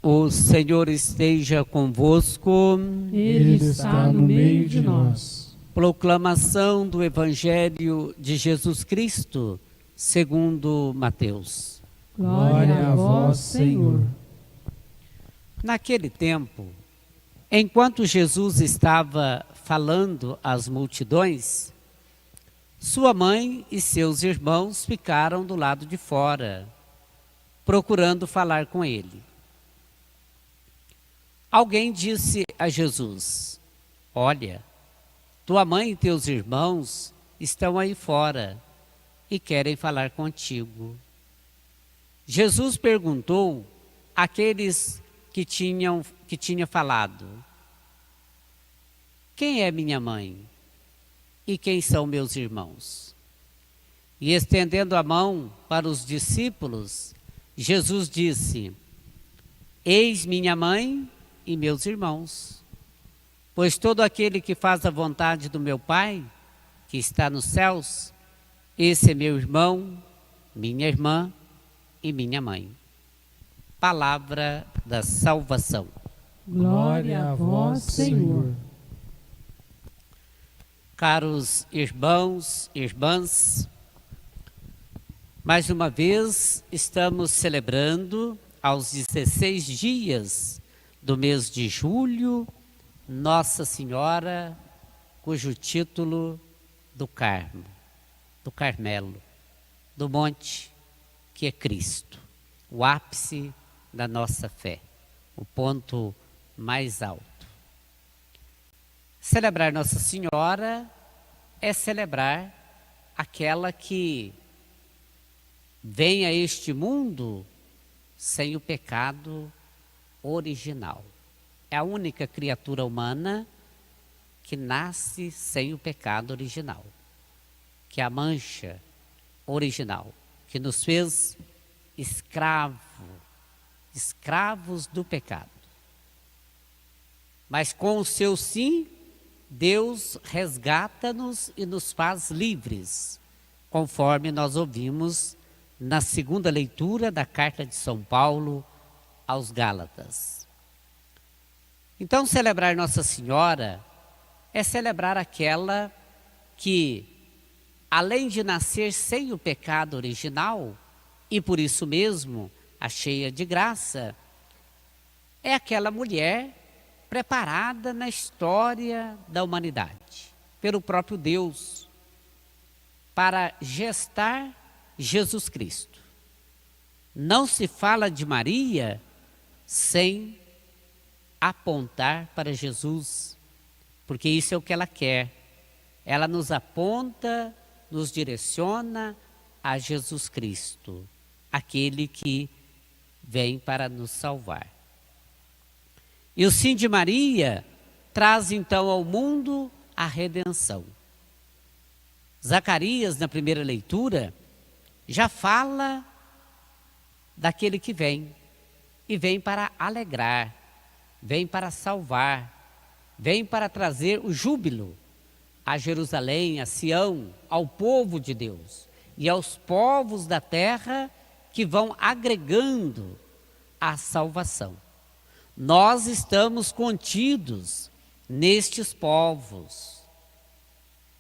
O Senhor esteja convosco. Ele está no meio de nós. Proclamação do Evangelho de Jesus Cristo, segundo Mateus. Glória a vós, Senhor. Naquele tempo, enquanto Jesus estava falando às multidões, sua mãe e seus irmãos ficaram do lado de fora, procurando falar com ele. Alguém disse a Jesus: olha, tua mãe e teus irmãos estão aí fora e querem falar contigo. Jesus perguntou àqueles que tinha falado: quem é minha mãe e quem são meus irmãos? E estendendo a mão para os discípulos, Jesus disse: eis minha mãe e meus irmãos, pois todo aquele que faz a vontade do meu Pai, que está nos céus, esse é meu irmão, minha irmã e minha mãe. Palavra da salvação. Glória a vós, Senhor. Caros irmãos e irmãs, mais uma vez estamos celebrando aos 16 dias do mês de julho, Nossa Senhora, cujo título do Carmo, do Carmelo, do monte que é Cristo, o ápice da nossa fé, o ponto mais alto. Celebrar Nossa Senhora é celebrar aquela que vem a este mundo sem o pecado original. É a única criatura humana que nasce sem o pecado original, que é a mancha original, que nos fez escravos do pecado. Mas com o seu sim, Deus resgata-nos e nos faz livres, conforme nós ouvimos na segunda leitura da carta de São Paulo aos Gálatas. Então, celebrar Nossa Senhora é celebrar aquela que, além de nascer sem o pecado original, e por isso mesmo a cheia de graça, é aquela mulher preparada na história da humanidade, pelo próprio Deus, para gestar Jesus Cristo. Não se fala de Maria sem apontar para Jesus, porque isso é o que ela quer. Ela nos aponta, nos direciona a Jesus Cristo, aquele que vem para nos salvar. E o sim de Maria traz então ao mundo a redenção. Zacarias, na primeira leitura, já fala daquele que vem, e vem para alegrar, vem para salvar, vem para trazer o júbilo a Jerusalém, a Sião, ao povo de Deus e aos povos da terra que vão agregando a salvação. Nós estamos contidos nestes povos,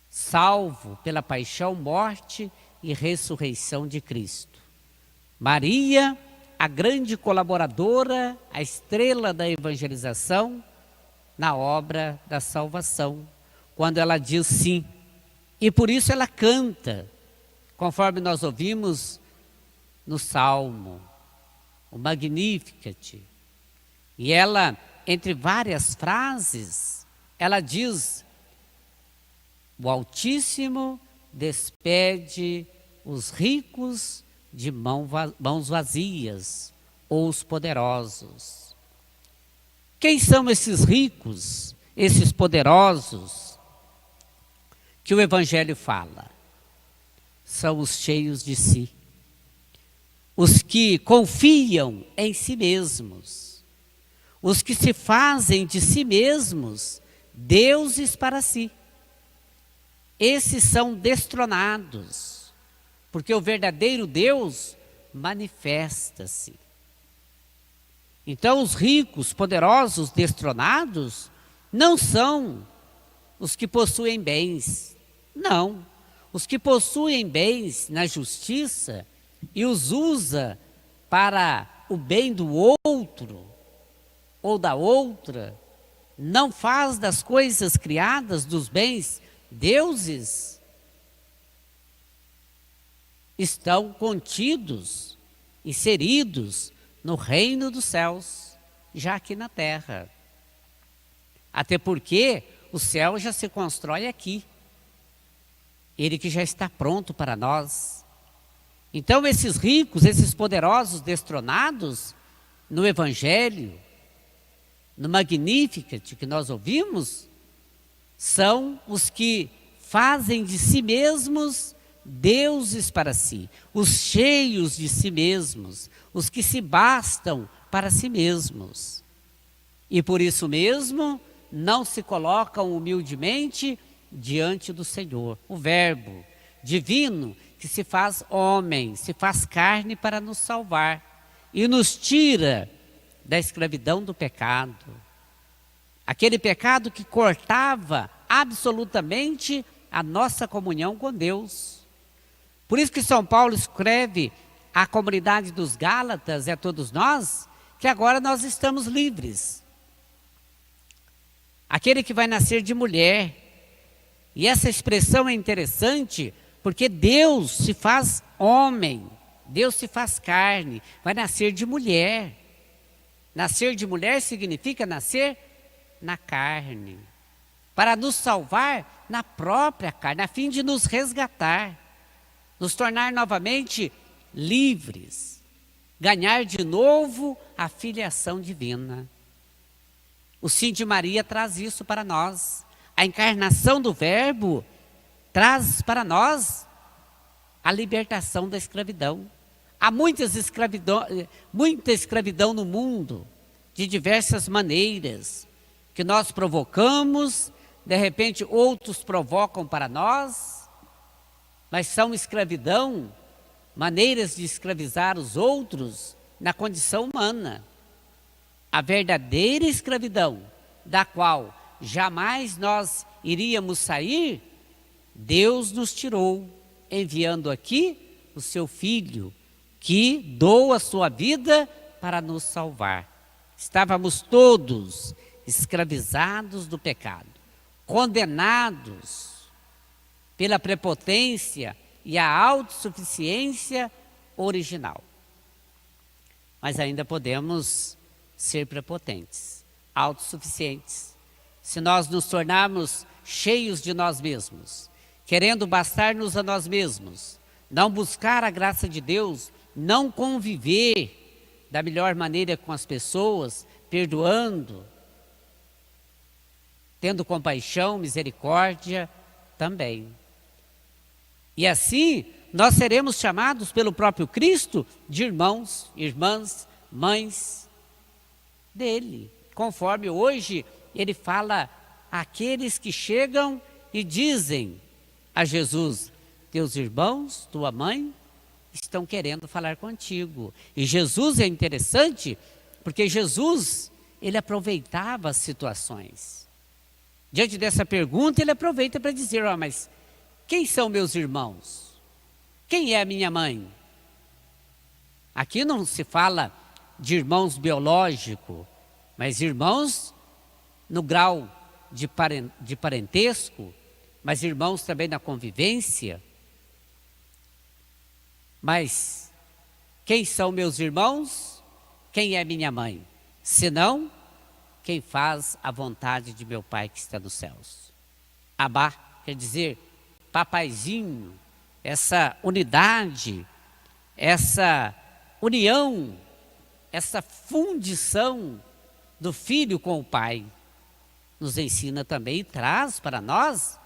salvo pela paixão, morte e ressurreição de Cristo. Maria, a grande colaboradora, a estrela da evangelização na obra da salvação, quando ela diz sim. E por isso ela canta, conforme nós ouvimos no Salmo, o Magnificat. E ela, entre várias frases, ela diz: o Altíssimo despede os ricos de mãos vazias, ou os poderosos. Quem são esses ricos, esses poderosos que o Evangelho fala? São os cheios de si, os que confiam em si mesmos, os que se fazem de si mesmos deuses para si. Esses são destronados, porque o verdadeiro Deus manifesta-se. Então os ricos, poderosos, destronados, não são os que possuem bens, não. Os que possuem bens na justiça e os usa para o bem do outro ou da outra, não faz das coisas criadas, dos bens, deuses, estão contidos, inseridos no reino dos céus, já aqui na terra. Até porque o céu já se constrói aqui. Ele que já está pronto para nós. Então esses ricos, esses poderosos destronados, no Evangelho, no Magnificat que nós ouvimos, são os que fazem de si mesmos deuses para si, os cheios de si mesmos, os que se bastam para si mesmos. E por isso mesmo, não se colocam humildemente diante do Senhor, o Verbo divino que se faz homem, se faz carne para nos salvar e nos tira da escravidão do pecado. Aquele pecado que cortava absolutamente a nossa comunhão com Deus. Por isso que São Paulo escreve à comunidade dos Gálatas e a todos nós, que agora nós estamos livres. Aquele que vai nascer de mulher. E essa expressão é interessante, porque Deus se faz homem, Deus se faz carne, vai nascer de mulher. Nascer de mulher significa nascer na carne, para nos salvar na própria carne, a fim de nos resgatar, nos tornar novamente livres, ganhar de novo a filiação divina. O sim de Maria traz isso para nós. A encarnação do Verbo traz para nós a libertação da escravidão. Há muita escravidão no mundo, de diversas maneiras, que nós provocamos, de repente outros provocam para nós, mas são escravidão, maneiras de escravizar os outros na condição humana. A verdadeira escravidão, da qual jamais nós iríamos sair, Deus nos tirou, enviando aqui o seu Filho, que doa a sua vida para nos salvar. Estávamos todos escravizados do pecado, condenados pela prepotência e a autossuficiência original. Mas ainda podemos ser prepotentes, autossuficientes. Se nós nos tornarmos cheios de nós mesmos, querendo bastar-nos a nós mesmos, não buscar a graça de Deus, não conviver da melhor maneira com as pessoas, perdoando, tendo compaixão, misericórdia também. E assim, nós seremos chamados pelo próprio Cristo de irmãos, irmãs, mães dele, conforme hoje ele fala àqueles que chegam e dizem a Jesus: teus irmãos, tua mãe, estão querendo falar contigo. E Jesus é interessante, porque Jesus, ele aproveitava as situações. Diante dessa pergunta, ele aproveita para dizer: mas quem são meus irmãos? Quem é a minha mãe? Aqui não se fala de irmãos biológicos, mas irmãos no grau de parentesco, mas irmãos também na convivência. Mas quem são meus irmãos? Quem é minha mãe? Senão, quem faz a vontade de meu Pai que está nos céus. Abá quer dizer papaizinho, essa unidade, essa união, essa fundição do filho com o Pai. Nos ensina também e traz para nós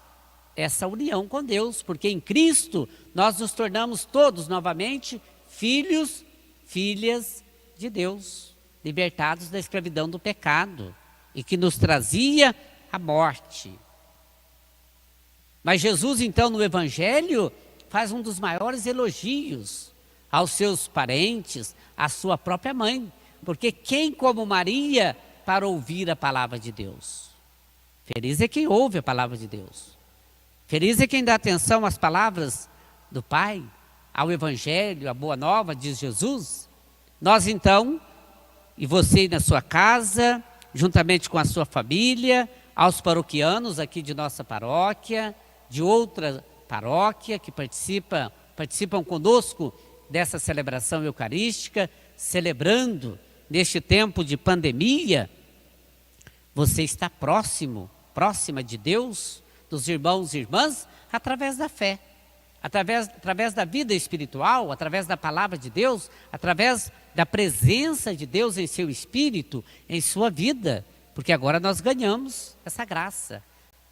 essa união com Deus, porque em Cristo nós nos tornamos todos novamente filhos, filhas de Deus, libertados da escravidão do pecado e que nos trazia a morte. Mas Jesus então no Evangelho faz um dos maiores elogios aos seus parentes, à sua própria mãe, porque quem como Maria para ouvir a palavra de Deus? Feliz é quem ouve a palavra de Deus. Feliz é quem dá atenção às palavras do Pai, ao Evangelho, à Boa Nova, diz Jesus. Nós então, e você aí na sua casa, juntamente com a sua família, aos paroquianos aqui de nossa paróquia, de outra paróquia que participam conosco dessa celebração eucarística, celebrando neste tempo de pandemia, você está próxima de Deus, dos irmãos e irmãs, através da fé, através da vida espiritual, através da palavra de Deus, através da presença de Deus em seu espírito, em sua vida, porque agora nós ganhamos essa graça,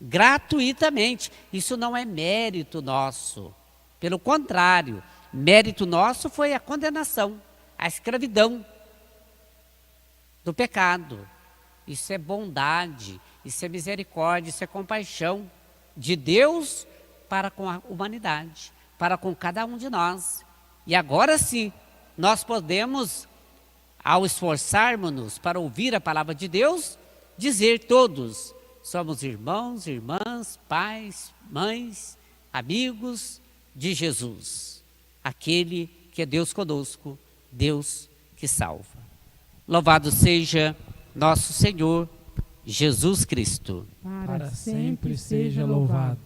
gratuitamente. Isso não é mérito nosso, pelo contrário, mérito nosso foi a condenação, a escravidão do pecado. Isso é bondade, isso é misericórdia, isso é compaixão de Deus para com a humanidade, para com cada um de nós. E agora sim, nós podemos, ao esforçarmos-nos para ouvir a palavra de Deus, dizer todos, somos irmãos, irmãs, pais, mães, amigos de Jesus, aquele que é Deus conosco, Deus que salva. Louvado seja nosso Senhor Jesus Cristo. Para sempre seja louvado.